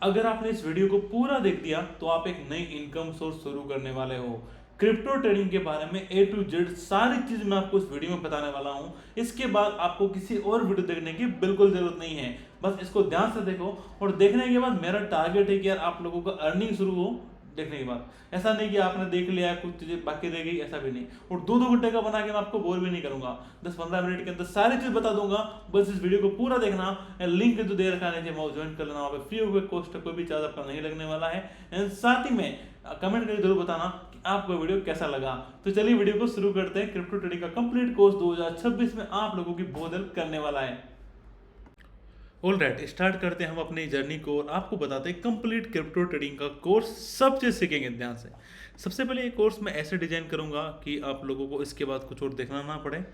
अगर आपने इस वीडियो को पूरा देख दिया तो आप एक नई इनकम सोर्स शुरू करने वाले हो। क्रिप्टो ट्रेडिंग के बारे में A to Z सारी चीज मैं आपको इस वीडियो में बताने वाला हूं। इसके बाद आपको किसी और वीडियो देखने की बिल्कुल जरूरत नहीं है, बस इसको ध्यान से देखो। और देखने के बाद मेरा टारगेट है कि यार आप लोगों का अर्निंग शुरू हो देखने के बाद। ऐसा नहीं कि आपने देख लिया कुछ चीजें बाकी रह गई, ऐसा भी नहीं। और 2-2 घंटे का बना के मैं आपको बोर भी नहीं करूंगा, 10-15 मिनट के अंदर सारी चीज बता दूंगा। बस इस वीडियो को पूरा देखना। लिंक जो दे रखा है नीचे वो ज्वाइन कर लेना, वहाँ पे फ्री ऑफ कॉस्ट कोई भी चार्ज आपका नहीं लगने वाला है। एंड साथ ही में कमेंट करके जरूर बताना कि आपको वीडियो कैसा लगा। तो चलिए वीडियो को शुरू करते हैं। क्रिप्टो ट्रेडिंग का कंप्लीट कोर्स 2026 में आप लोगों की बहुत हेल्प करने वाला है। ऑल राइट, स्टार्ट करते हैं हम अपनी जर्नी को और आपको बताते हैं कंप्लीट क्रिप्टो ट्रेडिंग का कोर्स। सब चीज़ सीखेंगे ध्यान से। सबसे पहले ये कोर्स मैं ऐसे डिजाइन करूंगा कि आप लोगों को इसके बाद कुछ और देखना ना पड़े।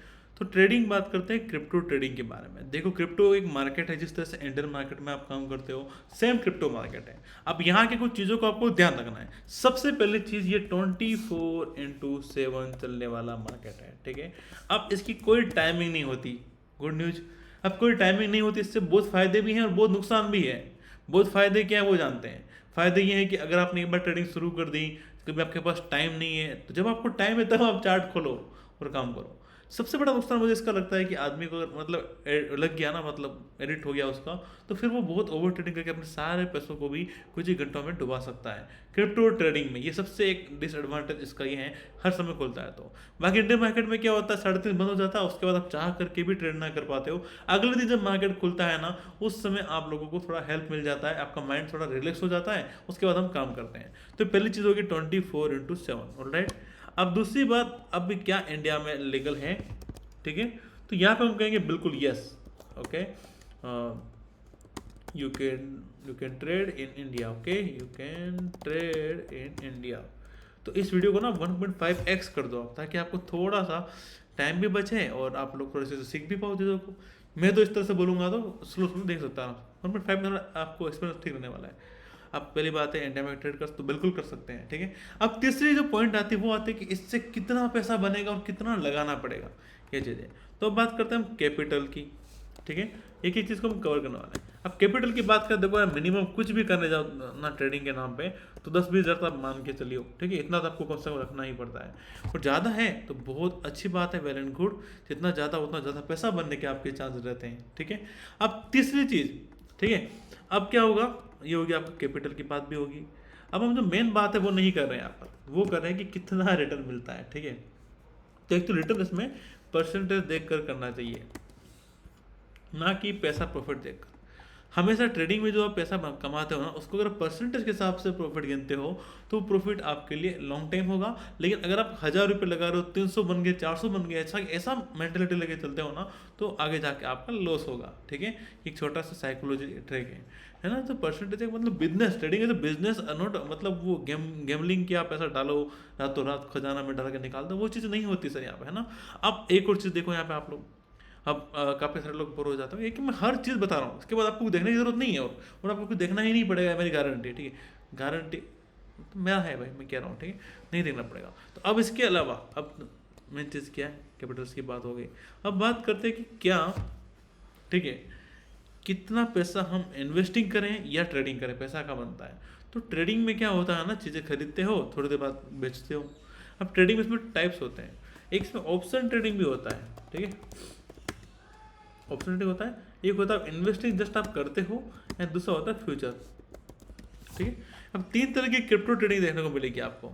तो ट्रेडिंग बात करते हैं क्रिप्टो ट्रेडिंग के बारे में। देखो, क्रिप्टो एक मार्केट है, जिस तरह से इंडियन मार्केट में आप काम करते हो सेम क्रिप्टो मार्केट है। अब यहाँ के कुछ चीज़ों को आपको ध्यान रखना है। सबसे पहली चीज़, ये 24x7 चलने वाला मार्केट है, ठीक है। अब इसकी कोई टाइमिंग नहीं होती, गुड न्यूज। अब कोई टाइमिंग नहीं होती, इससे बहुत फायदे भी हैं और बहुत नुकसान भी है। बहुत फायदे क्या है वो जानते हैं। फायदे ये हैं कि अगर आपने एक बार ट्रेडिंग शुरू कर दी, कभी आपके पास टाइम नहीं है, तो जब आपको टाइम है तब आप चार्ट खोलो और काम करो। सबसे बड़ा नुकसान मुझे इसका लगता है कि आदमी को अगर मतलब लग गया ना, मतलब एडिक्ट हो गया उसका, तो फिर वो बहुत ओवर ट्रेडिंग करके अपने सारे पैसों को भी कुछ ही घंटों में डुबा सकता है। क्रिप्टो ट्रेडिंग में ये सबसे एक डिसएडवांटेज इसका ये है, हर समय खुलता है। तो बाकी इंडियन मार्केट में क्या होता है, 3:30 बंद हो जाता है, उसके बाद आप चाह करके भी ट्रेड ना कर पाते हो। अगले दिन जब मार्केट खुलता है ना, उस समय आप लोगों को थोड़ा हेल्प मिल जाता है, आपका माइंड थोड़ा रिलैक्स हो जाता है, उसके बाद हम काम करते हैं। तो पहली चीज़ होगी 24x7, ऑलराइट। अब दूसरी बात, अब क्या इंडिया में लीगल है, ठीक है। तो यहाँ पे हम कहेंगे बिल्कुल yes, okay. You can trade in India, okay, you can trade in India. तो इस वीडियो को ना 1.5x कर दो आप, ताकि आपको थोड़ा सा टाइम भी बचे और आप लोग थोड़े से सीख भी पाओ चीज़ों को। मैं तो इस तरह से बोलूँगा तो स्लो स्लो देख सकता हूँ। 1.5 में आपको एक्सपीरियंस ठीक रहने वाला है। अब पहली बात है, इंडिया में ट्रेड कर तो बिल्कुल कर सकते हैं, ठीक है। अब तीसरी जो पॉइंट आती है वो आती है कि इससे कितना पैसा बनेगा और कितना लगाना पड़ेगा, ये चीज़ें। तो अब बात करते हैं हम कैपिटल की, ठीक है। एक ही चीज़ को हम कवर करने वाले हैं। अब कैपिटल की बात करें, देखो यार, मिनिमम कुछ भी करने जाओ ना ट्रेडिंग के नाम पे, तो 10-20 हज़ार तो आप मान के चलियो, ठीक है। इतना तो आपको कम से कम रखना ही पड़ता है। और ज़्यादा है तो बहुत अच्छी बात है, वेल एंड गुड। जितना ज़्यादा उतना ज़्यादा पैसा बनने के आपके चांस रहते हैं, ठीक है। अब तीसरी चीज़, ठीक है, अब क्या होगा, ये होगी आपका कैपिटल की बात भी होगी। अब हम जो मेन बात है वो नहीं कर रहे हैं यहाँ पर, वो कर रहे हैं कि कितना रिटर्न मिलता है, ठीक है। तो एक तो रिटर्न इसमें परसेंटेज देखकर करना चाहिए, ना कि पैसा प्रॉफिट देखकर। हमेशा ट्रेडिंग में जो आप पैसा कमाते हो ना, उसको अगर परसेंटेज के हिसाब से प्रॉफिट गिनते हो तो प्रॉफिट आपके लिए लॉन्ग टाइम होगा। लेकिन अगर आप 1000 रुपये लगा रहे हो, 300 बन गए, 400 बन गए, ऐसा ऐसा मेंटेलिटी लेके चलते हो ना, तो आगे जाके आपका लॉस होगा, ठीक है। एक छोटा सा साइकोलॉजी ट्रिक है ना। तो परसेंटेज मतलब बिजनेस, ट्रेडिंग है तो बिजनेस, नॉट मतलब वो गेमलिंग की आप पैसा डालो रातों रात खजाना में डाल के निकाल दो, वो चीज़ नहीं होती सर यहाँ पे, है ना। अब एक और चीज़ देखो यहाँ पे आप लोग, अब काफ़ी सारे लोग बोर हो जाते हैं। ये कि मैं हर चीज़ बता रहा हूँ, उसके बाद आपको कुछ देखने की जरूरत नहीं है, और आपको कुछ देखना ही नहीं पड़ेगा, मेरी गारंटी, ठीक है। गारंटी तो मेरा है भाई, मैं कह रहा हूँ, ठीक है, नहीं देखना पड़ेगा। तो अब इसके अलावा अब मेन चीज़ क्या है, कैपिटल्स की बात हो गई। अब बात करते हैं कि क्या, ठीक है, कितना पैसा हम इन्वेस्टिंग करें या ट्रेडिंग करें, पैसा का बनता है। तो ट्रेडिंग में क्या होता है ना, चीज़ें खरीदते हो, थोड़ी देर बाद बेचते हो। अब ट्रेडिंग में इसमें टाइप्स होते हैं, एक इसमें ऑप्शन ट्रेडिंग भी होता है, ठीक है। ऑप्शन ट्रेडिंग होता है, एक होता है इन्वेस्टिंग जस्ट आप करते हो, एंड दूसरा होता है फ्यूचर, ठीक है। अब 3 तरह की क्रिप्टो ट्रेडिंग देखने को मिलेगी आपको।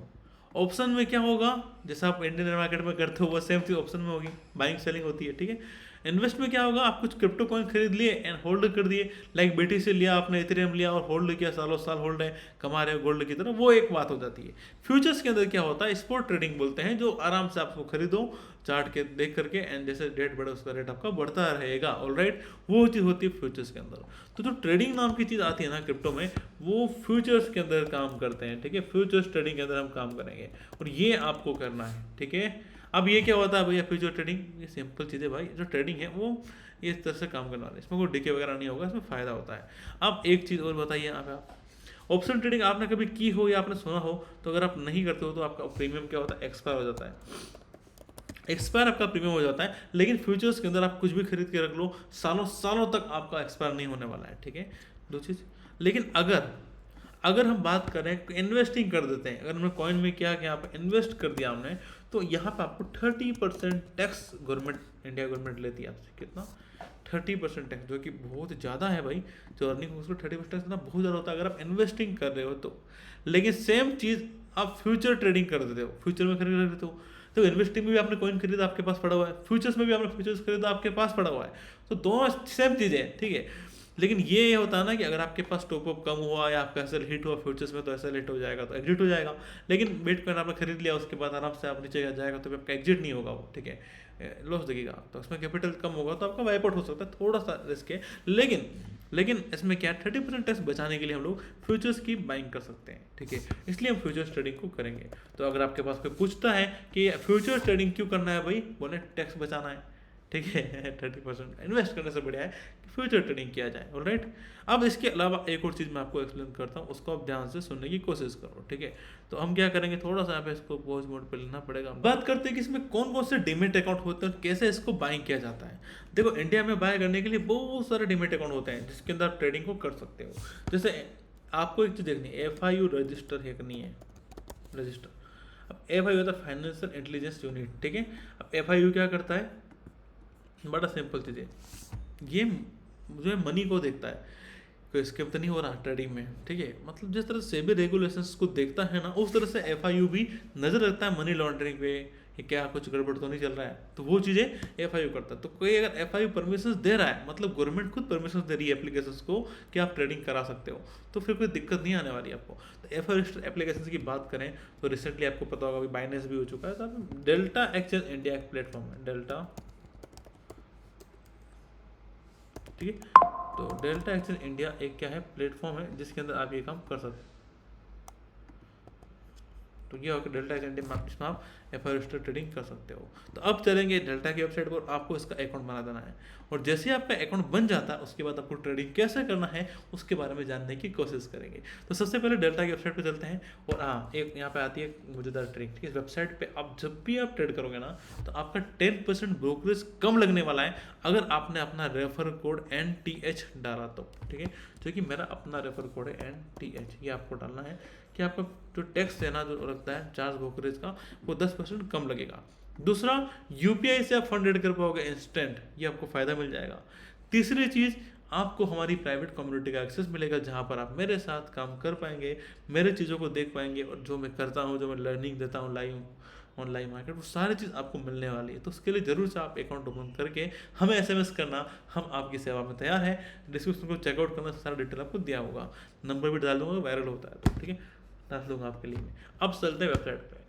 ऑप्शन में क्या होगा, जैसा आप इंडियन मार्केट में करते हो वो सेम चीज़ ऑप्शन में होगी, बाइंग सेलिंग होती है, ठीक है। इन्वेस्ट में क्या होगा, आप कुछ क्रिप्टो कॉइन खरीद लिए एंड होल्ड कर दिए, लाइक BTC लिया आपने, इथेरियम लिया और होल्ड किया, सालों साल होल्ड है, कमा रहे हो गोल्ड की तरह, वो एक बात हो जाती है। फ्यूचर्स के अंदर क्या होता है, स्पॉट ट्रेडिंग बोलते हैं, जो आराम से आपको खरीदो चार्ट के देख करके, एंड जैसे रेट बढ़े उसका रेट आपका बढ़ता रहेगा, ऑलराइट, वो चीज़ होती है फ्यूचर्स के अंदर। तो जो ट्रेडिंग नाम की चीज़ आती है ना क्रिप्टो में, वो फ्यूचर्स के अंदर काम करते हैं, ठीक है। फ्यूचर्स ट्रेडिंग के अंदर हम काम करेंगे और ये आपको करना है, ठीक है। अब ये क्या होता है भैया फ्यूचर ट्रेडिंग, ये सिंपल चीज़ है भाई, जो ट्रेडिंग है वो इस तरह से काम करने वाले, इसमें कोई डिके वगैरह नहीं होगा, इसमें फ़ायदा होता है। अब एक चीज़ और बताइए यहाँ पे, आप ऑप्शन ट्रेडिंग आपने कभी की हो या आपने सुना हो, तो अगर आप नहीं करते हो तो आपका प्रीमियम क्या होता है, एक्सपायर हो जाता है। एक्सपायर आपका प्रीमियम हो जाता है, लेकिन फ्यूचर्स के अंदर आप कुछ भी खरीद के रख लो, सालों सालों तक आपका एक्सपायर नहीं होने वाला है, ठीक है। दो चीज़, लेकिन अगर अगर हम बात करें इन्वेस्टिंग कर देते हैं, अगर हमने कॉइन में क्या यहाँ पे इन्वेस्ट कर दिया हमने, तो यहाँ पे आपको 30% टैक्स गवर्नमेंट, इंडिया गवर्नमेंट लेती है आपसे। कितना? 30% टैक्स, जो कि बहुत ज़्यादा है भाई। जो अर्निंग है उसको 30% टैक्स देना बहुत ज़्यादा होता है अगर आप इन्वेस्टिंग कर रहे हो तो। लेकिन सेम चीज़ आप फ्यूचर ट्रेडिंग कर देते हो, फ्यूचर में खरीद लेते हो, तो इन्वेस्टिंग में भी आपने कॉइन खरीदा आपके पास पड़ा हुआ है, फ्यूचर्स में भी आपने फ्यूचर्स खरीदा आपके पास पड़ा हुआ है, तो दोनों सेम चीज़ें हैं, ठीक है। लेकिन ये होता है ना कि अगर आपके पास टॉप अप कम हुआ या आपका एसएल हिट हुआ फ्यूचर्स में, तो एसएल हिट हो जाएगा तो एग्जिट हो जाएगा। लेकिन बिटकॉइन आपने खरीद लिया उसके बाद आराम से आप नीचे जाएगा तो आपका एग्जिट नहीं होगा वो, ठीक है, लॉस दिखेगा, तो उसमें कैपिटल कम होगा तो आपका वाइप आउट हो सकता है, थोड़ा सा रिस्क है। लेकिन इसमें क्या 30% टैक्स बचाने के लिए हम लोग फ्यूचर्स की बाइंग कर सकते हैं, ठीक है, इसलिए हम फ्यूचर्स ट्रेडिंग को करेंगे। तो अगर आपके पास कोई पूछता है कि फ्यूचर्स ट्रेडिंग क्यों करना है भाई, बोले टैक्स बचाना है, ठीक है। 30% इन्वेस्ट करने से बढ़िया है कि फ्यूचर ट्रेडिंग किया जाए, ऑलराइट। अब इसके अलावा एक और चीज़ मैं आपको एक्सप्लेन करता हूँ, उसको आप ध्यान से सुनने की कोशिश करो, ठीक है। तो हम क्या करेंगे, थोड़ा सा यहाँ पे इसको पॉज मोड पे लेना पड़ेगा। बात करते हैं कि इसमें कौन कौन से डीमेट अकाउंट होते हैं और कैसे इसको बाइंग किया जाता है। देखो, इंडिया में बाय करने के लिए बहुत सारे डीमेट अकाउंट होते हैं जिसके अंदर आप ट्रेडिंग को कर सकते हो। जैसे आपको एक चीज़ देखनी है, FIU रजिस्टर है कि नहीं है, रजिस्टर। अब FIU होता है फाइनेंशियल इंटेलिजेंस यूनिट, ठीक है। अब FIU क्या करता है, बड़ा सिंपल चीज़ है, ये जो है मनी को देखता है, कोई स्कैम तो नहीं हो रहा ट्रेडिंग में, ठीक है। मतलब जिस तरह से सेबी रेगुलेशंस को देखता है ना, उस तरह से FIU भी नज़र रखता है मनी लॉन्ड्रिंग पे, कि क्या कुछ गड़बड़ तो नहीं चल रहा है, तो वो चीज़ें FIU करता है। तो कोई अगर FIU परमिशन दे रहा है, मतलब गवर्नमेंट खुद परमिशन दे रही है एप्लीकेशंस को कि आप ट्रेडिंग करा सकते हो, तो फिर कोई दिक्कत नहीं आने वाली आपको। तो FIU एप्लीकेशन की बात करें तो रिसेंटली आपको पता होगा बाइनेंस भी हो चुका है, तो डेल्टा एक्सचेंज इंडिया एक प्लेटफॉर्म है, डेल्टा, ठीक है। तो डेल्टा एक्सचेंज इंडिया एक क्या है, प्लेटफॉर्म है जिसके अंदर आप ये काम कर सकते हैं। तो ये होगा डेल्टा एक्सचेंज इंडिया, जिसमें आप FIU ट्रेडिंग कर सकते हो। तो अब चलेंगे डेल्टा की वेबसाइट पर, आपको इसका अकाउंट बना देना है, और जैसे ही आपका अकाउंट बन जाता है उसके बाद आपको ट्रेडिंग कैसे करना है उसके बारे में जानने की कोशिश करेंगे। तो सबसे पहले डेल्टा की वेबसाइट पे चलते हैं, और हाँ, एक यहाँ पे आती है मौजूदा ट्रेडिंग, ठीक है। इस वेबसाइट पे आप जब भी आप ट्रेड करोगे ना, तो आपका 10% ब्रोकरेज कम लगने वाला है अगर आपने अपना रेफर कोड NTH डाला तो, ठीक है। जो कि मेरा अपना रेफर कोड है NTH, ये आपको डालना है कि आपका जो टैक्स है ना, जो लगता है चार्ज ब्रोकरेज का, वो 10% कम लगेगा। दूसरा, UPI से आप फंड ऐड कर पाओगे इंस्टेंट, ये आपको फ़ायदा मिल जाएगा। तीसरी चीज़, आपको हमारी प्राइवेट कम्युनिटी का एक्सेस मिलेगा, जहाँ पर आप मेरे साथ काम कर पाएंगे, मेरे चीज़ों को देख पाएंगे, और जो मैं करता हूँ, जो मैं लर्निंग देता हूँ लाइव ऑनलाइन मार्केट, वो सारी चीज़ आपको मिलने वाली है। तो उसके लिए ज़रूर से आप अकाउंट ओपन करके हमें SMS करना, हम आपकी सेवा में तैयार हैं। डिस्क्रिप्शन को चेकआउट करना, सारा डिटेल आपको दिया होगा, नंबर भी डाल दूँगा, वायरल होता है तो, ठीक है, डाल दूँगा आपके लिए। अब चलते हैं वेबसाइट पे।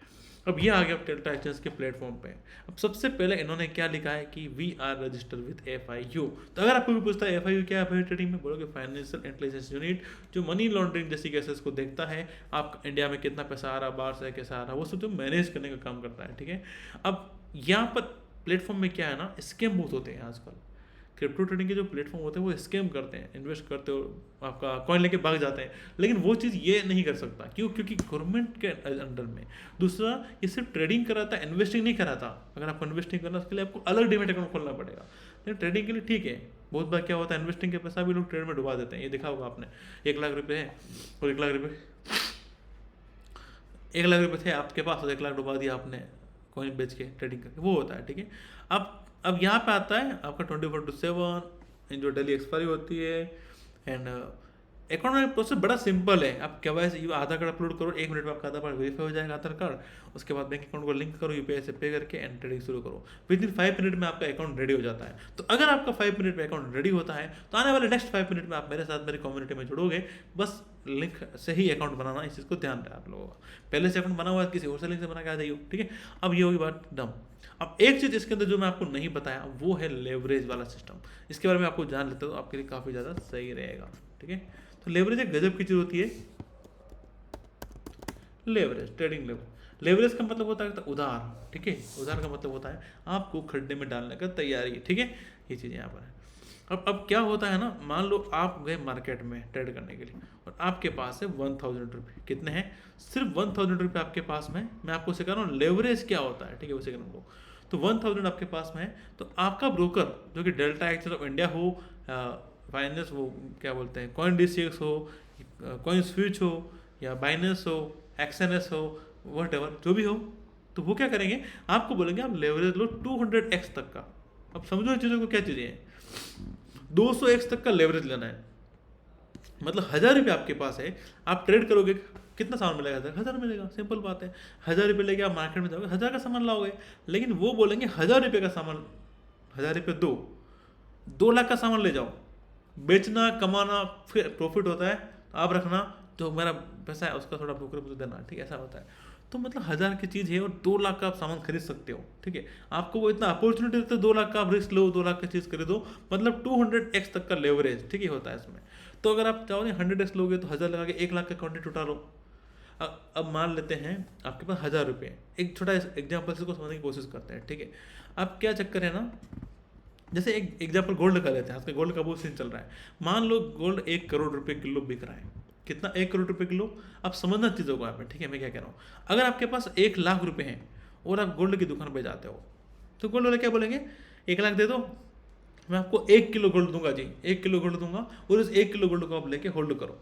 अब ये आ गया डेल्टा एक्सचेंज के प्लेटफॉर्म पे। अब सबसे पहले इन्होंने क्या लिखा है कि we are registered with FIU। तो अगर आपको भी पूछता है FIU क्या है, FIU ट्रेडिंग में बोलोगे फाइनेंशियल इंटेलिजेंस यूनिट, जो मनी लॉन्ड्रिंग जैसी केसेस को देखता है, आप इंडिया में कितना पैसा आ रहा है, बाहर से कैसा आ रहा है, वो सब जो मैनेज करने का काम करता है, ठीक है। अब यहाँ पर प्लेटफॉर्म में क्या है ना, स्कैम बहुत होते हैं आजकल। क्रिप्टो ट्रेडिंग के जो प्लेटफॉर्म होते हैं वो स्कैम करते हैं, इन्वेस्ट करते हो, आपका कॉइन लेके भाग जाते हैं, लेकिन वो चीज़ ये नहीं कर सकता। क्यों? क्योंकि गवर्नमेंट के अंडर में। दूसरा, ये सिर्फ ट्रेडिंग कराता है, इन्वेस्टिंग नहीं कराता। अगर आपको इन्वेस्टिंग करना है उसके लिए आपको अलग डीमैट अकाउंट खोलना पड़ेगा, लेकिन ट्रेडिंग के लिए ठीक है। बहुत बार क्या होता है, इन्वेस्टिंग के पैसा भी लोग ट्रेड में डुबा देते हैं, ये देखा होगा आपने। 1 लाख रुपये है और 1 लाख रुपये 1 लाख रुपये थे आपके पास और 1 लाख डुबा दिया आपने कॉइन बेच के, ट्रेडिंग करके, वो होता है, ठीक है। अब यहाँ पे आता है आपका 24/7 जो डेली एक्सपायरी होती है, एंड अकाउंट में प्रोसेस बड़ा सिंपल है। आप KYC आधार कार्ड अपलोड करो, 1 मिनट में आपका आधार कार्ड वेरीफाई हो जाएगा, आधार कार्ड, उसके बाद बैंक अकाउंट को लिंक करो, UPI से पे करके एंड ट्रेडिंग शुरू करो। विदिन 5 मिनट में आपका अकाउंट रेडी हो जाता है। तो अगर आपका 5 मिनट में अकाउंट रेडी होता है तो आने वाले नेक्स्ट 5 मिनट में आप मेरे साथ मेरी कम्युनिटी में जुड़ोगे। बस लिंक से ही अकाउंट बनाना, इस चीज़ को ध्यान रहे आप लोगों का। पहले से अकाउंट बना हुआ है, किसी और से लिंक से बना के आ जाइए, ठीक है। अब ये होगी बात डम। अब एक चीज़ इसके अंदर जो मैं आपको नहीं बताया वो है लेवरेज वाला सिस्टम। इसके बारे में आपको जान लेते हो तो आपके लिए काफ़ी ज़्यादा सही रहेगा, ठीक है। तो लेवरेज एक गजब की चीज़ होती है। लेवरेज, ट्रेडिंग लेवरेज का मतलब होता है उधार, ठीक है। उधार का मतलब होता है आपको खड्डे में डालने का तैयारी, ठीक है। ये चीज़ यहाँ पर है। अब क्या होता है ना, मान लो आप गए मार्केट में ट्रेड करने के लिए और आपके पास है 1000 रुपये। कितने हैं? सिर्फ 1000 रुपये आपके पास में। मैं आपको सिखा रहा हूँ लेवरेज क्या होता है, ठीक है, वो सिखा रहा हूँ। तो 1000 आपके पास में है, तो आपका ब्रोकर जो कि डेल्टा एक्सचेंज ऑफ इंडिया हो, फाइनेंस वो क्या बोलते हैं CoinDCX हो, कॉइन स्विच हो या बाइनेंस हो, एक्सएनएस हो, वट जो भी हो, तो वो क्या करेंगे, आपको बोलेंगे आप लेवरेज लो 200x तक का। अब समझो इन चीज़ों को क्या चीज़ें हैं। 200x तक का लेवरेज लेना है, मतलब 1,000 रुपये आपके पास है, आप ट्रेड करोगे, कितना सामान मिलेगा? 1,000 मिलेगा, सिंपल बात है। 1,000 रुपये लेके आप मार्केट में जाओगे, 1,000 का सामान लाओगे। लेकिन वो बोलेंगे 1,000 रुपये का सामान, 1,000 रुपये दो, 2 लाख का सामान ले जाओ। बेचना, कमाना, फिर प्रॉफिट होता है, आप रखना, जो मेरा पैसा है उसका थोड़ा ब्रोकर मुझे देना, ठीक है, ऐसा होता है। तो मतलब 1,000 की चीज़ है और 2 लाख का आप सामान खरीद सकते हो, ठीक है। आपको वो इतना अपॉर्चुनिटी देते हैं, 2 लाख का आप रिस्क लो, 2 लाख की चीज़ खरीदो, मतलब 200x तक का लेवरेज, ठीक है, होता है इसमें। तो अगर आप चाहो 100x लोगे तो 1,000 लगा के 1 लाख का क्वांटिटी उठा लो। अब मान लेते हैं आपके पास 1,000 रुपये, एक छोटा एग्जाम्पल से को समझने की कोशिश करते हैं, ठीक है। अब क्या चक्कर है ना, जैसे एक एग्जाम्पल गोल्ड का लेते हैं, आजकल गोल्ड का बहुत सीन चल रहा है। मान लो गोल्ड 1 करोड़ रुपए किलो बिक रहा है, कितना? 1 करोड़ रुपए किलो। अब समझना चीज़ों को यहाँ पे, ठीक है, मैं क्या कह रहा हूँ। अगर आपके पास 1 लाख रुपए हैं और आप गोल्ड की दुकान पे जाते हो, तो गोल्ड वाले क्या बोलेंगे, 1 लाख दे दो, मैं आपको 1 किलो गोल्ड दूंगा जी, 1 किलो गोल्ड दूंगा, और उस 1 किलो गोल्ड को आप लेके होल्ड करो।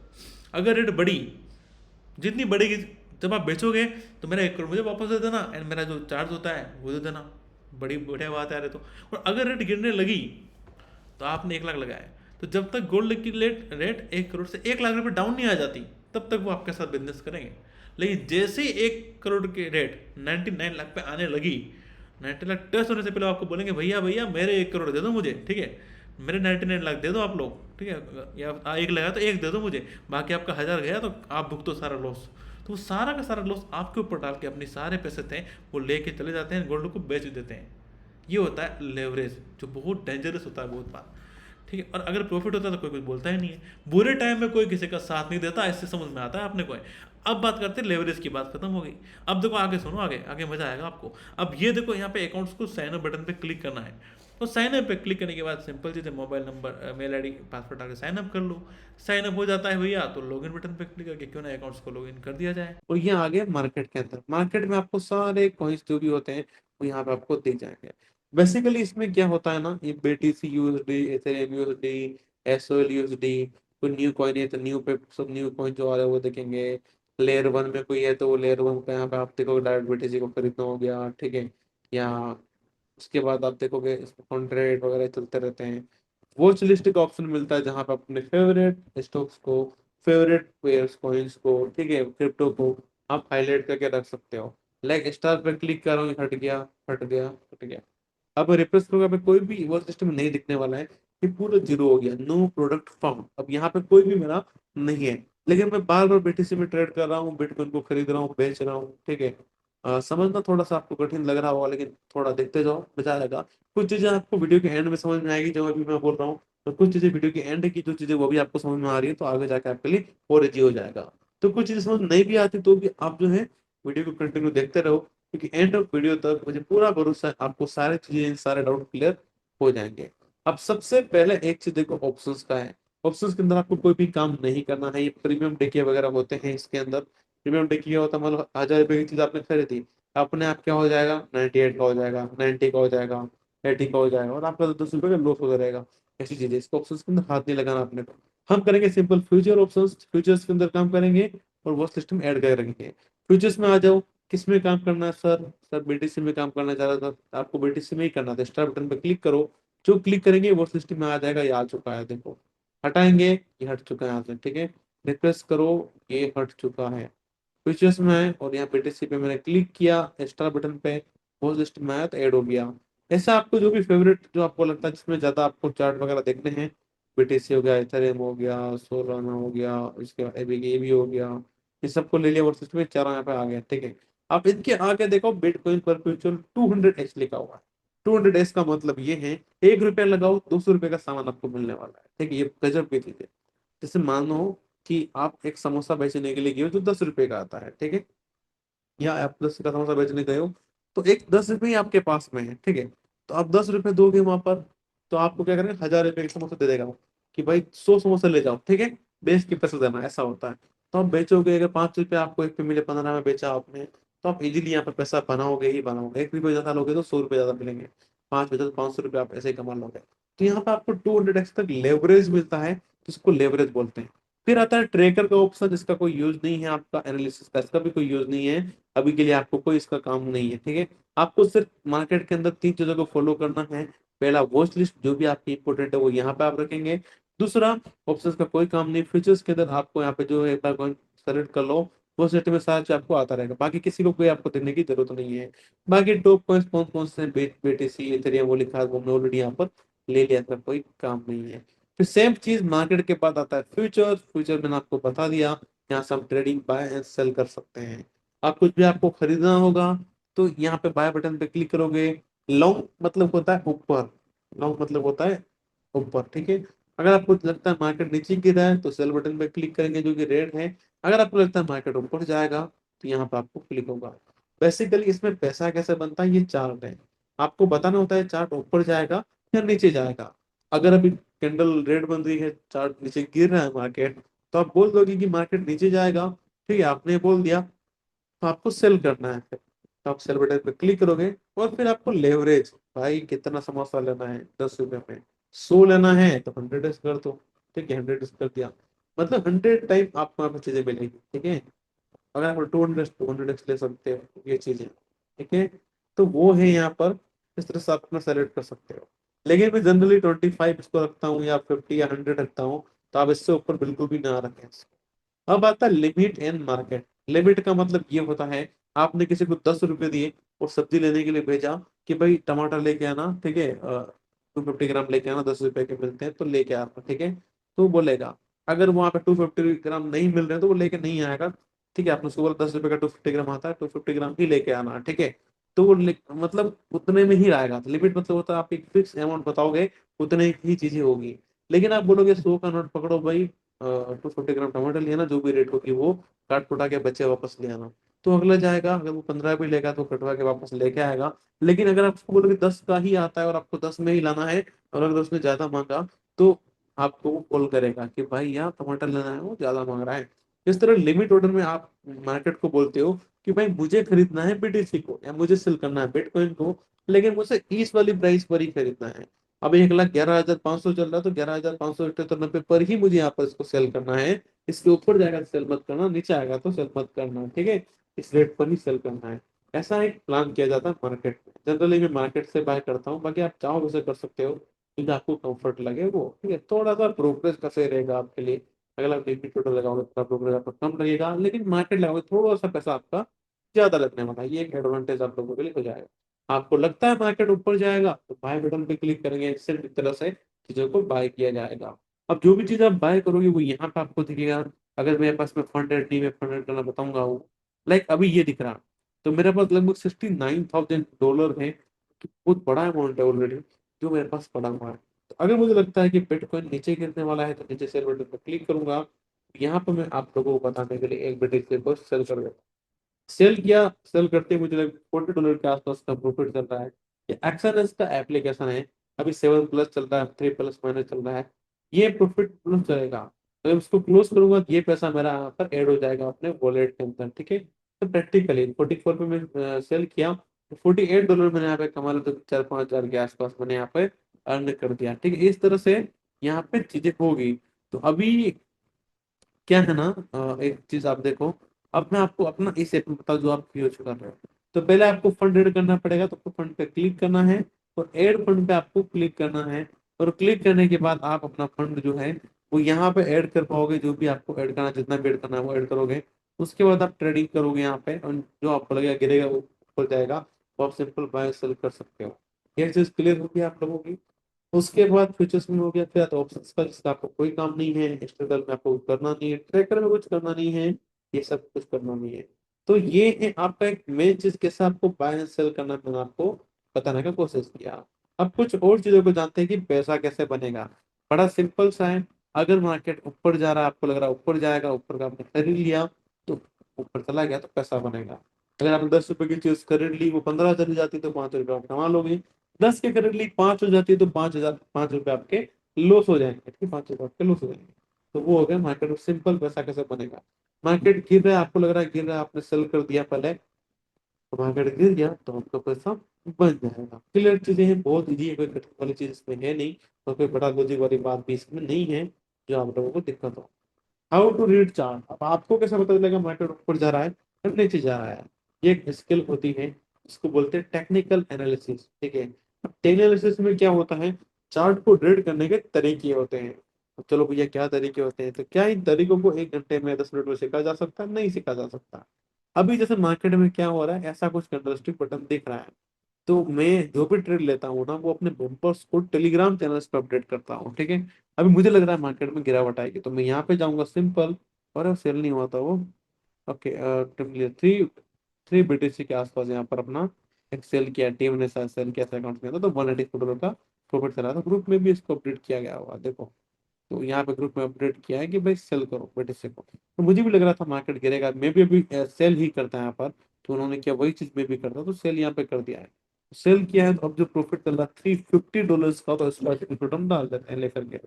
अगर रेट बढ़ी, जितनी बढ़ेगी, जब आप बेचोगे तो मेरा 1 करोड़ मुझे वापस दे देना, एंड मेरा जो चार्ज होता है वो दे देना। बड़ी बढ़िया बात है यार ये तो। और अगर रेट गिरने लगी तो आपने 1 लाख लगाया, तो जब तक गोल्ड की रेट 1 करोड़ से 1 लाख रुपए डाउन नहीं आ जाती, तब तक वो आपके साथ बिजनेस करेंगे। लेकिन जैसे ही 1 करोड़ की रेट 99 लाख पे आने लगी, 90 लाख टच होने से पहले आपको बोलेंगे भैया भैया मेरे 1 करोड़ दे दो मुझे, ठीक है, मेरे 99 लाख दे दो आप लोग, ठीक है, या एक लगा तो एक दे दो मुझे, बाकी आपका 1,000 गया तो आप भुगतो सारा लॉस। तो वो सारा का सारा लॉस आपके ऊपर डाल के अपने सारे पैसे थे वो लेके चले जाते हैं, गोल्ड को बेच देते हैं। ये होता है लेवरेज, जो बहुत डेंजरस होता है बहुत बार, ठीक है। और अगर प्रॉफिट होता है तो कोई कुछ बोलता ही नहीं है, बुरे टाइम में कोई किसी का साथ नहीं देता, इससे समझ में आता है आपने कोई। अब बात करते हैं लेवरेज की, बात खत्म हो गई। अब देखो आगे सुनो, आगे आगे मजा आएगा आपको। अब ये देखो यहाँ पे अकाउंट्स को साइन अप बटन पे क्लिक करना है। तो साइन अप पे क्लिक करने के बाद सिंपल चीज़ है, mobile number, mail ID, password डाल के साइन अप कर लो। साइन अप हो जाता है भैया, तो लॉगिन बटन पे क्लिक करके क्यों ना अकाउंट्स को लॉगिन कर दिया जाए। और ये आ गया मार्केट के अंदर। मार्केट में आपको सारे कॉइन्स जो भी होते हैं वो यहाँ पे आपको दिख जाएंगे। बेसिकली इसमें क्या होता है ना, ये BTC USD, Ethereum USD, SOL USD, कोई न्यू कॉइन है तो न्यू पे सब न्यू कॉइन जो आ रहे हैं वो देखेंगे। लेयर 1 में कोई है तो वो लेयर 1 पे यहाँ पे आप देखोगे डायरेक्ट BTC को खरीदना हो गया, ठीक है। या उसके बाद आप देखोगे इसमें कॉन्ट्रैक्ट वगैरह चलते रहते हैं। वॉच लिस्ट का ऑप्शन मिलता है जहाँ पे आप अपने फेवरेट स्टॉक्स को, फेवरेट पेयर्स कॉइन्स को, ठीक है, क्रिप्टो को आप हाईलाइट करके रख सकते हो। लाइक स्टार पे क्लिक कर रहा हूँ, हट गया, हट गया, हट गया। अब रिफ्रेश करूंगा, पे कोई भी वर्ड सिस्टम नहीं दिखने वाला है, ये पूरा जीरो हो गया, नो प्रोडक्ट फाउंड। अब यहाँ पे कोई भी मेरा नहीं है, लेकिन मैं बार बार BTC में ट्रेड कर रहा हूँ, बिटकॉइन को खरीद रहा हूँ, बेच रहा हूँ, ठीक है। समझना थोड़ा सा आपको कठिन लग रहा होगा, लेकिन थोड़ा देखते जाओ, मजा आएगा। कुछ चीजें आपको वीडियो के एंड में समझ में आएगी जो अभी मैं बोल रहा हूँ, तो कुछ चीजें वीडियो के एंड की जो चीजें वो भी आपको समझ में आ रही है, तो आगे जाके आपके लिए और इजी हो जाएगा। तो कुछ चीजें समझ नहीं भी आती तो भी आप जो है वीडियो को कंटिन्यू देखते रहो, क्योंकि एंड ऑफ वीडियो तक मुझे पूरा भरोसा है आपको सारी चीजें, सारे डाउट क्लियर हो जाएंगे। अब सबसे पहले एक चीज देखो, ऑप्शंस का है। ऑप्शंस के अंदर आपको कोई भी काम नहीं करना है, ये प्रीमियम डेकिया वगैरह होते हैं इसके अंदर। प्रीमियम डेकिया होता है, मतलब 1,000 रुपए की चीज आपने खरीदी, अपने आप क्या हो जाएगा, 98 का हो जाएगा, 90 का हो जाएगा, 80 का हो जाएगा, और आपका 10 रुपए का लॉस होता रहेगा। ऐसी चीजें, इसको ऑप्शंस के अंदर हाथ नहीं लगाना अपने को। हम करेंगे सिंपल फ्यूचर ऑप्शंस, फ्यूचर्स के अंदर काम करेंगे और वो सिस्टम ऐड कर रखेंगे। फ्यूचर्स में आ जाओ, किस में काम करना है सर? सर BTC में काम करना चाह रहा था, आपको BTC में ही करना था, स्टार बटन पे क्लिक करो। जो क्लिक करेंगे वो सिस्टम में आ जाएगा, ये आ चुका है देखो। हटाएंगे, ये हट चुका है यहाँ से, ठीक है। रिफ्रेश करो, ये हट चुका है। फीचर्स में है और यहाँ BTC पे मैंने क्लिक किया, स्टार बटन पे, वो सिस्टम में आया तो ऐड हो गया। ऐसा आपको जो भी फेवरेट जो आपको लगता है जिसमें ज्यादा आपको चार्ट वगैरह देखने हैं, BTC हो गया, इथेरियम हो गया, सोलाना हो गया, इसके बाद एबी हो गया, ये सबको ले लिया, वो सिस्टम में चारों यहाँ पे आ गया, ठीक है। अब इनके आगे देखो बिटकॉइन परपेचुअल 200x लिखा हुआ है। 200x का मतलब ये है, 1 रुपया लगाओ 200 रुपये का सामान आपको मिलने वाला है, ठीक है। ये गजब की चीज है। जैसे मानो कि आप एक समोसा बेचने के लिए गए हो जो 10 रुपए का आता है, ठीक है, या आप 10 का समोसा बेचने गए हो, तो एक 10 रुपए ही आपके पास में है, ठीक है। तो आप 10 रुपए दोगे वहां पर, तो आपको क्या करेंगे, 1,000 रुपए का समोसा दे देगा वो, कि भाई 100 समोसा ले जाओ, ठीक है, बेच के पैसे देना, ऐसा होता है। तो आप बेचोगे, अगर 5 रुपए आपको एक पे मिले, 15 में बेचा आपने, तो आप इजीली यहाँ पर पैसा बनाओगे ही बनाओगे। 1 रुपये ज्यादा लोगे तो 100 रुपये ज्यादा मिलेंगे, 5 बचे तो 500 रुपये आप ऐसे ही कमा लोगे। तो यहाँ पे आपको 200x तक लेवरेज मिलता है, जिसको लेवरेज बोलते हैं। फिर आता है ट्रेकर का ऑप्शन, जिसका कोई यूज नहीं है, आपका एनालिसिस का इसका भी कोई यूज नहीं है, अभी के लिए आपको कोई इसका काम नहीं है, ठीक है। आपको सिर्फ मार्केट के अंदर तीन चीजों को फॉलो करना है। पहला, वॉच लिस्ट, जो भी आपकी इंपोर्टेंट है वो यहाँ पे आप रखेंगे। दूसरा, ऑप्शंस का कोई काम नहीं, फ्यूचर्स के अंदर आपको यहाँ पे जो है एक बार कॉइन सेलेक्ट कर लो, वो सेट में सारा चीज आपको आता रहेगा, बाकी किसी को कोई आपको देने की जरूरत नहीं है। बाकी टॉप कॉइन्स कौन कौन से BTC इथेरियम वो लिखा है, वो हमने ऑलरेडी यहाँ पर ले लिया था, कोई काम नहीं है। फिर सेम चीज मार्केट के बाद आता है फ्यूचर। फ्यूचर मैंने आपको बता दिया, यहाँ से हम ट्रेडिंग बाय एंड सेल कर सकते हैं। आप कुछ भी आपको खरीदना होगा तो यहाँ पे बाय बटन पे क्लिक करोगे। लॉन्ग मतलब होता है ऊपर, लॉन्ग मतलब होता है ऊपर, ठीक है। अगर आपको लगता है मार्केट नीचे गिर रहा है तो सेल बटन पे क्लिक करेंगे जो कि रेड है। अगर आपको लगता है मार्केट ऊपर जाएगा तो यहाँ पे आपको क्लिक होगा। बेसिकली इसमें पैसा कैसे बनता है, ये चार्ट है, आपको बताना होता है चार्ट ऊपर जाएगा या नीचे जाएगा। अगर अभी कैंडल रेड बन रही है, चार्ट नीचे गिर रहा है मार्केट, तो आप बोल दोगे कि मार्केट नीचे जाएगा, ठीक है, आपने बोल दिया, तो आपको सेल करना है फिर। तो आप सेल बटन पे क्लिक करोगे और फिर आपको लेवरेज, भाई कितना समोसा लेना है, 10 रुपए में 100 लेना है तो 100x कर दो, ठीक है, 100x कर दिया, मतलब 100 टाइम आपको यहाँ पे चीजें मिलेगी, ठीक है। अगर आप 200x ले सकते हो ये चीजें, ठीक है। तो वो है यहाँ पर, इस तरह से आप अपना सेलेक्ट कर सकते हो। लेकिन मैं जनरली 25 इसको रखता हूँ या 50 या 100 रखता हूँ, तो आप इससे ऊपर बिल्कुल भी ना रखें। अब आता है लिमिट एंड मार्केट। लिमिट का मतलब ये होता है, आपने किसी को 10 रुपए दिए और सब्जी लेने के लिए भेजा कि भाई टमाटर लेके आना, ठीक है, 250 ग्राम लेके आना, 10 रुपए के मिलते हैं तो लेके आना, ठीक है। तो वो बोलेगा, अगर वहां पे 250 ग्राम नहीं मिल रहे हैं तो वो लेके नहीं आएगा, ठीक है। आपने उसको बोला 10 रुपए का 250 ग्राम आता है, 250 ग्राम ही लेके आना, ठीक है। तो वो मतलब उतने में ही आएगा। तो लिमिट मतलब होता है आप एक फिक्स अमाउंट बताओगे, उतने ही चीजें होगी। लेकिन आप बोलोगे 100 का नोट पकड़ो भाई, 250 ग्राम टमाटर लिया ना, जो भी रेट होगी वो काट कुटा के बच्चे वापस ले आना, तो अगला जाएगा, अगर वो 15 भी लेगा तो कटवा के वापस लेके आएगा। लेकिन अगर आप उसको बोलोगे 10 का ही आता है और आपको 10 में ही लाना है, और अगर उसने ज्यादा मांगा तो आपको वो कॉल करेगा कि भाई यहाँ टमाटर लेना है, वो ज्यादा मांग रहा है। इस तरह लिमिट ऑर्डर में आप मार्केट को बोलते हो कि भाई मुझे खरीदना है BTC को या मुझे सेल करना है बिटकॉइन को, लेकिन मुझे इस वाली प्राइस पर ही खरीदना है। अब 1,11,500 चल रहा है तो 11,578 पर ही मुझे यहाँ पर इसको सेल करना है। इसके ऊपर जाएगा तो सेल मत करना, नीचे आएगा तो सेल मत करना, ठीक है। इस रेट पर ही सेल करना है। ऐसा एक प्लान किया जाता है मार्केट में। जनरली मैं मार्केट से बाय करता हूँ, बाकी आप चाहो वैसे कर सकते हो, क्योंकि आपको कंफर्ट लगे वो, ठीक है। थोड़ा सा प्रोग्रेस का सही रहेगा आपके लिए। अगर आप लिमिट टोटल लगाओगे तो प्रोग्रेस आपका कम लगेगा, लेकिन मार्केट लगाओगे थोड़ा सा पैसा आपका ज्यादा लगने वाला है। ये एक एडवांटेज आप लोगों के लिए हो जाएगा। आपको लगता है मार्केट ऊपर जाएगा तो बाय बटन पे क्लिक करेंगे, सिर्फ इस तरह से चीजों को बाय किया जाएगा। अब जो भी चीज आप बाय करोगे वो यहाँ पे आपको दिखेगा। अगर मेरे पास में फंड रेट नहीं, मैं फंड रेट करना बताऊंगा वो, लाइक अभी ये दिख रहा, तो मेरे पास लगभग $69,000 है, तो बहुत बड़ा अमाउंट है ऑलरेडी जो मेरे पास पड़ा हुआ है। तो अगर मुझे लगता है कि बिटकॉइन नीचे गिरने वाला है तो नीचे सेल बटन पर क्लिक करूंगा। यहाँ पर मैं आप लोगों को बताने के लिए एक बिटकॉइन को सेल कर देता, सेल किया, सेल करते मुझे लग $40 के आसपास का प्रॉफिट चल रहा है। ये एक्सएनएस का एप्लीकेशन है, अभी 7+ चल रहा है, 3+ चल रहा है, ये प्रॉफिट प्लस चलेगा। तो जब इसको क्लोज करूंगा तो ये पैसा मेरा यहाँ पर ऐड हो जाएगा अपने वॉलेट के अंदर, ठीक है। तो प्रैक्टिकली 44 पे मैं सेल किया तो $48 मैंने यहाँ पे कमा लिया, तो 4-5 हज़ार के आसपास मैंने यहाँ पे अर्न कर दिया, ठीक है। इस तरह से यहाँ पे चीजें होगी। तो अभी क्या है ना, एक चीज आप देखो, अब मैं आपको अपना इस ऐप में बताऊँ जो आप यूज कर रहे हो। तो पहले आपको फंड ऐड करना पड़ेगा, तो आपको फंड पे क्लिक करना है और ऐड फंड पे आपको क्लिक करना है। और क्लिक करने के बाद आप अपना फंड जो है वो यहाँ पे ऐड कर पाओगे, जो भी आपको ऐड करना, जितना भी ऐड करना है वो ऐड करोगे। उसके बाद आप ट्रेडिंग करोगे यहाँ पे, और जो आपको लगेगा गिरेगा वो ऊपर जाएगा, तो आप सिंपल बाय सेल कर सकते हो। ये चीज क्लियर होगी आप लोगों की। उसके बाद फ्यूचर्स में हो गया, फिर आता ऑप्शंस का, जिसका आपको कोई काम नहीं है, स्ट्रगल में आपको कुछ करना नहीं है, ट्रैकर में कुछ करना नहीं है, ये सब कुछ करना नहीं है। तो ये है आपका एक मेन चीज, कैसे आपको बाय एंड सेल करना मैंने आपको बताने का कोशिश किया। अब कुछ और चीजों को जानते हैं कि पैसा कैसे बनेगा। बड़ा सिंपल सा है। अगर मार्केट ऊपर जा रहा है, आपको लग रहा है ऊपर जाएगा, ऊपर का आपने खरीद लिया, तो ऊपर चला गया तो पैसा बनेगा। अगर आपने 10 रुपए की चीज खरीद ली, वो 15 चली जाती तो 5 रुपए आप कमा लोगे। 10 के खरीद ली, 5 हो जाती है तो 5,000, 5 रुपए आपके लॉस हो जाएंगे, ठीक है, 5 रुपए आपके लॉस हो जाएंगे। तो वो हो गया मार्केट में सिंपल पैसा कैसे बनेगा। मार्केट गिर रहा है, आपको लग रहा है गिर रहा है, आपने सेल कर दिया पहले, तो मार्केट गिर गया तो आपका पैसा बन जाएगा। क्लियर चीजें हैं, बहुत ईजी है, कोई कठिन वाली चीज इसमें है नहीं, और कोई बड़ा लॉजिक वाली बात भी इसमें नहीं है जो आप लोगों को दिक्कत हो। How to read chart. अब आपको कैसे पता चलेगा मार्केट ऊपर जा रहा है या नीचे जा रहा है? ये एक स्किल होती है, इसको बोलते हैं टेक्निकल एनालिसिस। ठीक है, अब एनालिसिस में क्या होता है, चार्ट को रीड करने के तरीके होते हैं। अब चलो भैया क्या तरीके होते हैं, तो क्या इन तरीकों को 1 घंटे में 10 मिनट में सीखा जा सकता है? नहीं सीखा जा सकता। अभी जैसे मार्केट में क्या हो रहा है, ऐसा कुछ कैंडलस्टिक बटन दिख रहा है, तो मैं जो भी ट्रेड लेता हूँ ना, वो अपने बम्पर्स को टेलीग्राम चैनल्स पे अपडेट करता हूँ। ठीक है, अभी मुझे लग रहा है मार्केट में गिरावट आएगी, तो मैं यहाँ पे जाऊंगा सिंपल, और सेल नहीं हुआ था वो। ओके, थ्री थ्री BTC के आसपास यहाँ पर अपना एक सेल किया, टीम ने शायद सेल किया था अकाउंट में, तो $184 का प्रॉफिट चला था। ग्रुप में भी इसको अपडेट किया गया होगा, देखो। तो यहाँ पे ग्रुप में अपडेट किया है कि भाई सेल करो BTC को। तो मुझे भी लग रहा था मार्केट गिरेगा, मैं भी अभी सेल ही करता है यहाँ पर, तो उन्होंने किया वही चीज मैं भी करता, तो सेल यहाँ पे कर दिया है। सेल किया है, तो अब जो प्रॉफिट चल रहा है $350 का, तो इसका स्क्रीनशॉट हम डाल देते हैं लेकर के।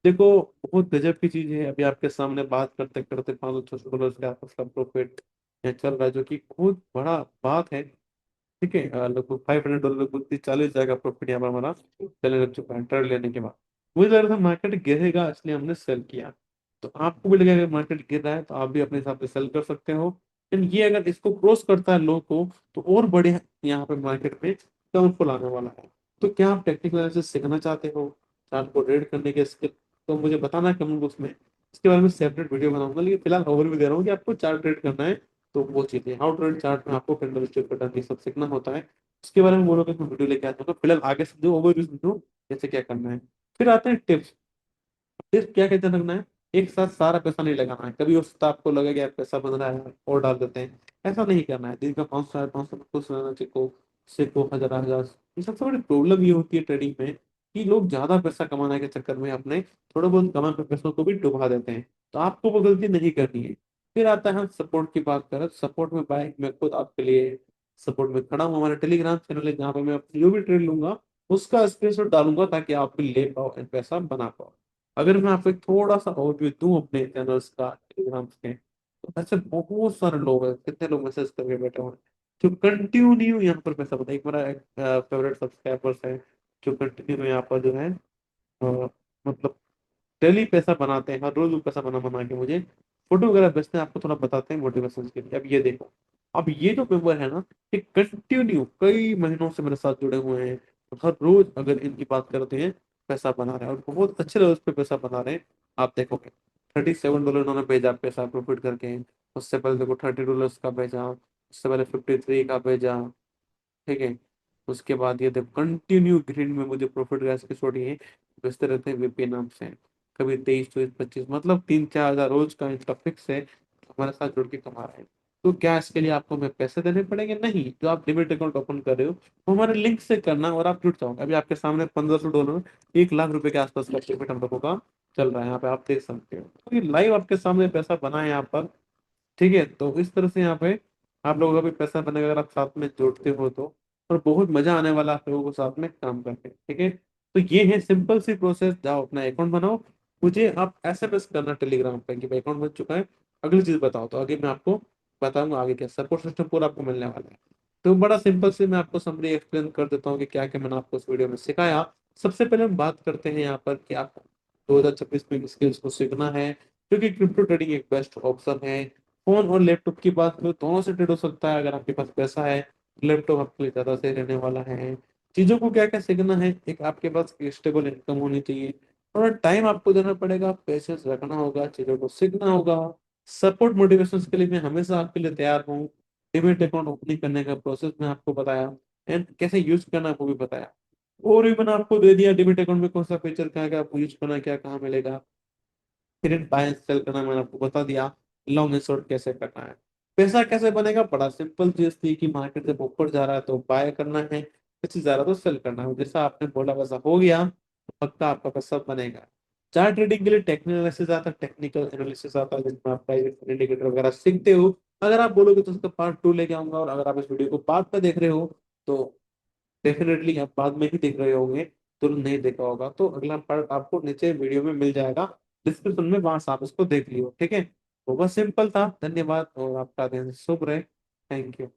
देखो, बहुत गजब की चीज है। अभी आपके सामने बात करते करते $500-600 के आसपास का प्रॉफिट यहाँ चल रहा है, जो कि बहुत बड़ा बात है। ठीक है, लगभग $500, लगभग 30-40 जाएगा प्रॉफिट यहाँ पर हमारा चलने लग चुका है ट्रेड लेने के बाद। मुझे लग रहा था मार्केट गिरेगा, इसलिए हमने सेल किया। तो आपको भी लगेगा मार्केट गिर रहा है, तो आप भी अपने हिसाब से सेल कर सकते हो। लेकिन ये अगर इसको क्रॉस करता है लो को, तो और बड़े यहाँ पे मार्केट में डाउनफॉल आने वाला है। तो क्या आप टेक्निकल एनालिसिस सीखना चाहते हो, चार्ट को रीड करने के स्किल, तो मुझे बताना कमेंट बॉक्स में। इसके बारे में सेपरेट वीडियो बनाऊंगा, लेकिन फिलहाल ओवरव्यू दे रहा हूँ कि आपको चार्ट रीड करना है, तो वो चीजें हाउ टू रीड चार्ट में आपको कैंडलस्टिक पैटर्न ये सब सीखना होता है। उसके बारे में बोलोगे तो मैं वीडियो लेके आता हूँ। फिलहाल आगे समझो, ओवरव्यू समझो कैसे क्या करना है। फिर आते हैं टिप्स। टिप्स क्या कहते हैं रखना है, एक साथ सारा पैसा नहीं लगाना है। कभी उस आपको लगे कि यार पैसा बन रहा है और डाल देते हैं, ऐसा नहीं करना है। दिन का 500 500 खुश रहना सीखो, सीखो 1000 1000। ये सबसे बड़ी प्रॉब्लम ये होती है ट्रेडिंग में, कि लोग ज्यादा पैसा कमाने के चक्कर में अपने थोड़े बहुत कमाए हुए पैसों को भी डुबा देते हैं। तो आपको वो गलती नहीं करनी है। फिर आता है सपोर्ट की बात करें, सपोर्ट में भाई मैं खुद आपके लिए सपोर्ट में खड़ा हूँ। हमारा टेलीग्राम चैनल है, जहाँ पे मैं अपनी जो भी ट्रेड लूंगा उसका स्क्रीनशॉट डालूंगा, ताकि आप भी ले पाओ एंड पैसा बना पाओ। अगर मैं आपको एक थोड़ा सा ओवरव्यू दूं अपने चैनल्स का, टेलीग्राम के, तो ऐसे बहुत सारे लोग हैं, कितने लोग मैसेज करके बैठे हुए हैं जो कंटिन्यू यहाँ पर पैसा बताए। एक मेरा फेवरेट सब्सक्राइबर्स है, जो कंटिन्यू यहाँ पर जो है मतलब डेली पैसा बनाते हैं, हर रोज वो पैसा बना बना के मुझे फोटो वगैरह भेजते हैं। आपको थोड़ा बताते हैं मोटिवेशन के लिए। अब ये देखो, अब ये जो मेंबर है ना, ये कंटिन्यू कई महीनों से मेरे साथ जुड़े हुए हैं, और हर रोज अगर इनकी बात करते हैं पैसा बना रहे हैं, और बहुत अच्छे लेवल पे पैसा बना रहे हैं। आप देखोगे $37 उन्होंने भेजा पैसा प्रॉफिट करके। उससे पहले देखो $30 का भेजा, उससे पहले 53 का भेजा। ठीक है, उसके बाद ये देखो कंटिन्यू ग्रीन में मुझे प्रॉफिट गैस की छोड़ी है, बेचते रहते हैं VP नाम से। कभी 23 24 25, मतलब 3-4 हजार रोज का इनका फिक्स है, हमारे साथ जुड़ के कमा रहे हैं। तो क्या इसके लिए आपको मैं पैसे देने पड़ेंगे? नहीं। जो आप डिमेट अकाउंट ओपन कर रहे हो, वो हमारे लिंक से करना, और आप जुड़ जाओगे। अभी आपके सामने $1500, $1 लाख के आसपास का पेमेंट हम लोगों का चल रहा है, यहाँ पे आप देख सकते हो। तो ये लाइव आपके सामने पैसा बना है यहाँ पर। ठीक है, तो इस तरह से यहाँ पे आप लोगों का भी पैसा बनेगा, अगर आप साथ में जोड़ते हो तो। और बहुत मजा आने वाला है आप लोगों को साथ में काम करके। ठीक है, तो ये है सिंपल सी प्रोसेस। जाओ अपना अकाउंट बनाओ, मुझे आप SMS करना टेलीग्राम पे कि भाई अकाउंट बन चुका है, अगली चीज बताओ, तो आगे मैं आपको बताऊंगा आगे क्या सपोर्ट सिस्टम पूरा आपको मिलने वाला है। तो बड़ा सिंपल से मैं आपको समरी एक्सप्लेन कर देता हूँ कि क्या क्या मैंने आपको इस वीडियो में सिखाया। सबसे पहले हम बात करते हैं यहाँ पर कि आप 2026 में स्किल्स को सीखना है, क्योंकि क्रिप्टो ट्रेडिंग एक बेस्ट ऑप्शन है। फोन और लैपटॉप की बात करो, दोनों से ट्रेड हो सकता है। अगर आपके पास पैसा है, लैपटॉप आपके लिए ज्यादा सही रहने वाला है। चीजों को क्या क्या सीखना है, एक आपके पास स्टेबल इनकम होनी चाहिए, थोड़ा टाइम आपको देना पड़ेगा, पेशेंस रखना होगा, चीजों को सीखना होगा। सपोर्ट मोटिवेशन के लिए मैं हमेशा आपके लिए तैयार हूँ। डिमेट अकाउंट ओपनिंग करने का प्रोसेस मैं आपको बताया, एंड कैसे यूज करना है वो भी बताया। और भी मैंने आपको दे दिया डिमेट अकाउंट में कौन सा फीचर कहाँ क्या आपको यूज करना है, क्या कहाँ मिलेगा। फिर बाय सेल करना मैंने आपको बता दिया, लॉन्ग एंड शॉर्ट कैसे करना है। पैसा कैसे बनेगा, बड़ा सिंपल चीज थी कि मार्केट जब ऊपर जा रहा है तो बाय करना है, नीचे जा रहा है तो सेल करना है। जैसा आपने बोला वैसा हो गया, तो पक्का आपका पैसा बनेगा। चार्ट ट्रेडिंग के लिए टेक्निकल एनालिसिस आता है, टेक्निकल एनालिसिस आता है, जिसमें आप प्राइस इंडिकेटर वगैरह सीखते हो। अगर आप बोलोगे तो उसका पार्ट 2 लेके आऊंगा, और अगर आप इस वीडियो को पार्ट में देख रहे हो, तो डेफिनेटली आप बाद में ही देख रहे होंगे, तुरंत नहीं देखा होगा, तो अगला पार्ट आपको नीचे वीडियो में मिल जाएगा डिस्क्रिप्शन में, वहां से आप इसको देख लियो। ठीक है, तो बस सिंपल था। धन्यवाद, और आपका दिन शुभ रहे। Thank you.